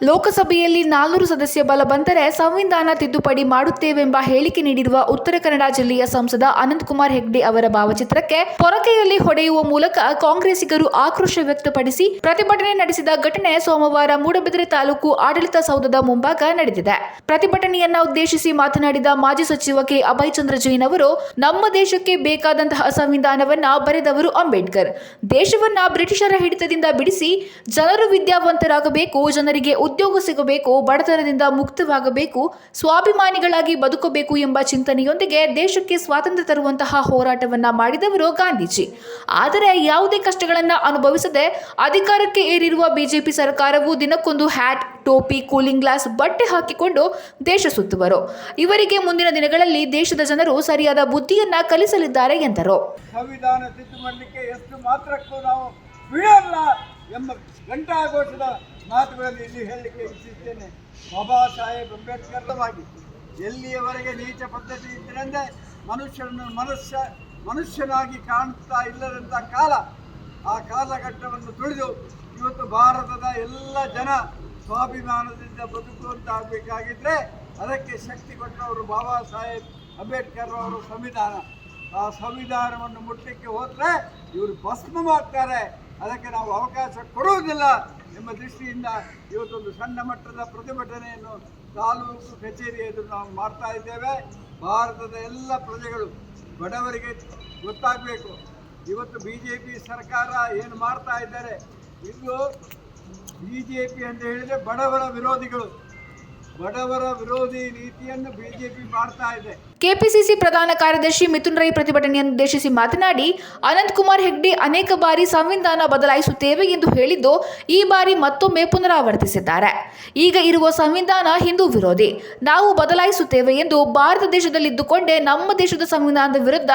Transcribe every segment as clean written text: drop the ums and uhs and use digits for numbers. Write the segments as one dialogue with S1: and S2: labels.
S1: ಲೋಕಸಭೆಯಲ್ಲಿ 400 ಸದಸ್ಯ ಬಲ ಬಂದರೆ ಸಂವಿಧಾನ ತಿದ್ದುಪಡಿ ಮಾಡುತ್ತೇವೆಂಬ ಹೇಳಿಕೆ ನೀಡಿರುವ ಉತ್ತರ ಕನ್ನಡ ಜಿಲ್ಲೆಯ ಸಂಸದ ಅನಂತಕುಮಾರ್ ಹೆಗ್ಡೆ ಅವರ ಭಾವಚಿತ್ರಕ್ಕೆ ಪೊರಕೆಯಲ್ಲಿ ಹೊಡೆಯುವ ಮೂಲಕ ಕಾಂಗ್ರೆಸ್ಸಿಗರು ಆಕ್ರೋಶ ವ್ಯಕ್ತಪಡಿಸಿ ಪ್ರತಿಭಟನೆ ನಡೆಸಿದ ಘಟನೆ ಸೋಮವಾರ ಮೂಡಬಿದರೆ ತಾಲೂಕು ಆಡಳಿತ ಸೌಧದ ಮುಂಭಾಗ ನಡೆದಿದೆ. ಪ್ರತಿಭಟನೆಯನ್ನ ಉದ್ದೇಶಿಸಿ ಮಾತನಾಡಿದ ಮಾಜಿ ಸಚಿವ ಕೆ. ಅಭಯ್ ಚಂದ್ರ ಜೈನ್ ಅವರು, ನಮ್ಮ ದೇಶಕ್ಕೆ ಬೇಕಾದಂತಹ ಸಂವಿಧಾನವನ್ನ ಬರೆದವರು ಅಂಬೇಡ್ಕರ್. ದೇಶವನ್ನ ಬ್ರಿಟಿಷರ ಹಿಡಿತದಿಂದ ಬಿಡಿಸಿ ಜನರು ವಿದ್ಯಾವಂತರಾಗಬೇಕು, ಜನರಿಗೆ ಉದ್ಯೋಗ ಸಿಗಬೇಕು, ಬಡತನದಿಂದ ಮುಕ್ತವಾಗಬೇಕು, ಸ್ವಾಭಿಮಾನಿಗಳಾಗಿ ಬದುಕಬೇಕು ಎಂಬ ಚಿಂತನೆಯೊಂದಿಗೆ ದೇಶಕ್ಕೆ ಸ್ವಾತಂತ್ರ್ಯ ತರುವಂತಹ ಹೋರಾಟವನ್ನ ಮಾಡಿದವರು ಗಾಂಧೀಜಿ. ಆದರೆ ಯಾವುದೇ ಕಷ್ಟಗಳನ್ನು ಅನುಭವಿಸದೆ ಅಧಿಕಾರಕ್ಕೆ ಏರಿರುವ ಬಿಜೆಪಿ ಸರ್ಕಾರವು ದಿನಕ್ಕೊಂದು ಹ್ಯಾಟ್, ಟೋಪಿ, ಕೂಲಿಂಗ್ ಗ್ಲಾಸ್, ಬಟ್ಟೆ ಹಾಕಿಕೊಂಡು ದೇಶ ಸುತ್ತುವರು. ಇವರಿಗೆ ಮುಂದಿನ ದಿನಗಳಲ್ಲಿ ದೇಶದ ಜನರು ಸರಿಯಾದ ಬುದ್ಧಿಯನ್ನ ಕಲಿಸಲಿದ್ದಾರೆ ಎಂದರು.
S2: ಸಂವಿಧಾನ ತಿದ್ದು ಮಾಡಲಿಕ್ಕೆ ಎಷ್ಟು ಮಾತ್ರಕ್ಕೂ ನಾವು ಬಿಡಲ್ಲ ಎಂಬ ಘಂಟಾಘೋಷದ ಮಾತುಗಳಲ್ಲಿ ಇಲ್ಲಿ ಹೇಳಲಿಕ್ಕೆ ಇಚ್ಛಿಸುತ್ತೇನೆ. ಬಾಬಾ ಸಾಹೇಬ್ ಅಂಬೇಡ್ಕರ್ವಾಗಿ ಎಲ್ಲಿಯವರೆಗೆ ನೀಚ ಪದ್ಧತಿ ಇದ್ದರೆಂದರೆ ಮನುಷ್ಯನನ್ನು ಮನುಷ್ಯನಾಗಿ ಕಾಣುತ್ತಾ ಇಲ್ಲದಂಥ ಕಾಲ, ಆ ಕಾಲಘಟ್ಟವನ್ನು ತುಳಿದು ಇವತ್ತು ಭಾರತದ ಎಲ್ಲ ಜನ ಸ್ವಾಭಿಮಾನದಿಂದ ಬದುಕುವಂತಾಗಬೇಕಾಗಿದ್ದರೆ ಅದಕ್ಕೆ ಶಕ್ತಿ ಕೊಟ್ಟವರು ಬಾಬಾ ಸಾಹೇಬ್ ಅಂಬೇಡ್ಕರ್ ಅವರು ಸಂವಿಧಾನ. ಆ ಸಂವಿಧಾನವನ್ನು ಮುಟ್ಟಲಿಕ್ಕೆ ಹೋದರೆ ಇವರು ಭಸ್ಮ ಮಾಡ್ತಾರೆ. ಅದಕ್ಕೆ ನಾವು ಅವಕಾಶ ಕೊಡುವುದಿಲ್ಲ ಎಂಬ ದೃಷ್ಟಿಯಿಂದ ಇವತ್ತೊಂದು ಸಣ್ಣ ಮಟ್ಟದ ಪ್ರತಿಭಟನೆಯನ್ನು ತಾಲೂಕು ಕಚೇರಿ ಎದುರು ನಾವು ಮಾಡ್ತಾ ಇದ್ದೇವೆ. ಭಾರತದ ಎಲ್ಲ ಪ್ರಜೆಗಳು, ಬಡವರಿಗೆ ಗೊತ್ತಾಗಬೇಕು. ಇವತ್ತು BJP ಸರ್ಕಾರ ಏನು ಮಾಡ್ತಾ ಇದ್ದಾರೆ, ಇದು BJP ಅಂತ ಹೇಳಿದರೆ ಬಡವರ ವಿರೋಧಿಗಳು, ಬಡವರ ವಿರೋಧಿ ನೀತಿಯನ್ನು BJP ಮಾಡ್ತಾ ಇದೆ.
S1: ಕೆಪಿಸಿಸಿ ಪ್ರಧಾನ ಕಾರ್ಯದರ್ಶಿ ಮಿಥುನ್ ರೈ ಪ್ರತಿಭಟನೆಯನ್ನು ಉದ್ದೇಶಿಸಿ ಮಾತನಾಡಿ, ಅನಂತಕುಮಾರ್ ಹೆಗ್ಡೆ ಅನೇಕ ಬಾರಿ ಸಂವಿಧಾನ ಬದಲಾಯಿಸುತ್ತೇವೆ ಎಂದು ಹೇಳಿದ್ದು ಈ ಬಾರಿ ಮತ್ತೊಮ್ಮೆ ಪುನರಾವರ್ತಿಸಿದ್ದಾರೆ. ಈಗ ಇರುವ ಸಂವಿಧಾನ ಹಿಂದೂ ವಿರೋಧಿ, ನಾವು ಬದಲಾಯಿಸುತ್ತೇವೆ ಎಂದು ಭಾರತ ದೇಶದಲ್ಲಿದ್ದುಕೊಂಡೇ ನಮ್ಮ ದೇಶದ ಸಂವಿಧಾನದ ವಿರುದ್ಧ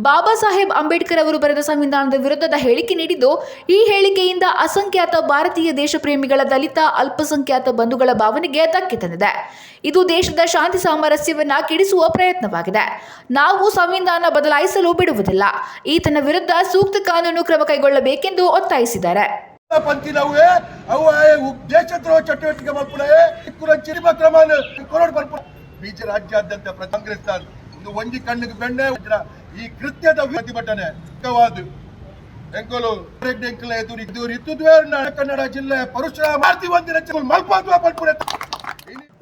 S1: ಬಾಬಾ ಸಾಹೇಬ್ ಅಂಬೇಡ್ಕರ್ ಅವರು ಬರೆದ ಸಂವಿಧಾನದ ವಿರುದ್ಧದ ಹೇಳಿಕೆ ನೀಡಿದ್ದು, ಈ ಹೇಳಿಕೆಯಿಂದ ಅಸಂಖ್ಯಾತ ಭಾರತೀಯ ದೇಶ ಪ್ರೇಮಿಗಳ, ದಲಿತ, ಅಲ್ಪಸಂಖ್ಯಾತ ಬಂಧುಗಳ ಭಾವನೆಗೆ ಧಕ್ಕೆ ತಂದಿದೆ. ಇದು ದೇಶದ ಶಾಂತಿ ಸಾಮರಸ್ಯವನ್ನ ಕೆಡಿಸುವ ಪ್ರಯತ್ನವಾಗಿದೆ. ನಾವು ಸಂವಿಧಾನ ಬದಲಾಯಿಸಲು ಬಿಡುವುದಿಲ್ಲ. ಈತನ ವಿರುದ್ಧ ಸೂಕ್ತ ಕಾನೂನು ಕ್ರಮ ಕೈಗೊಳ್ಳಬೇಕೆಂದು ಒತ್ತಾಯಿಸಿದ್ದಾರೆ.
S2: ಚಟುವಟಿಕೆ ಬೀಜ ರಾಜ್ಯಾದ್ಯಂತ ಕಾಂಗ್ರೆಸ್ ಇದು ಒಂಜಿ ಕಣ್ಣಿಗೆ ಬೆಣ್ಣೆ ಈ ಕೃತ್ಯದ ಪ್ರತಿಭಟನೆ ಕನ್ನಡ ಜಿಲ್ಲೆ ಪರಶುರಾಮ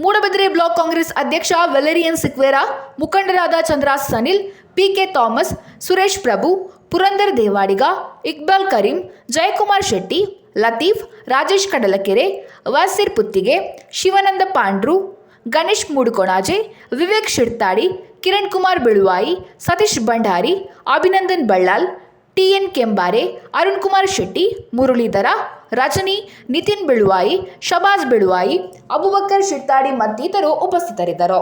S1: ಮೂಡಬಿದರೆ ಬ್ಲಾಕ್ ಕಾಂಗ್ರೆಸ್ ಅಧ್ಯಕ್ಷ ವೆಲೆರಿಯನ್ ಸಿಕ್ವೇರಾ, ಮುಖಂಡರಾದ Chandra's Sanil, PK Thomas, Suresh Prabhu, Purandar Devadiga, Iqbal Karim, Jayakumar Shetty, Latif, Rajesh Kadalakere, ವಾಸಿರ್ Puttige, Shivananda ಪಾಂಡ್ರು, Ganesh Moodukonaje, Vivek ಶಿಡ್ತಾಡಿ, Kiran Kumar Beluvai, Satish Bhandari, Abhinandan Ballal, TN ಕೆಂಬಾರೆ, Arun Kumar Shetty, Muralidhar, Rajani, Nitin Beluvai, Shahbaz Beluvai, Abu Bakr ಶಿಡ್ತಾಡಿ ಮತ್ತಿತರರು ಉಪಸ್ಥಿತರಿದ್ದರು.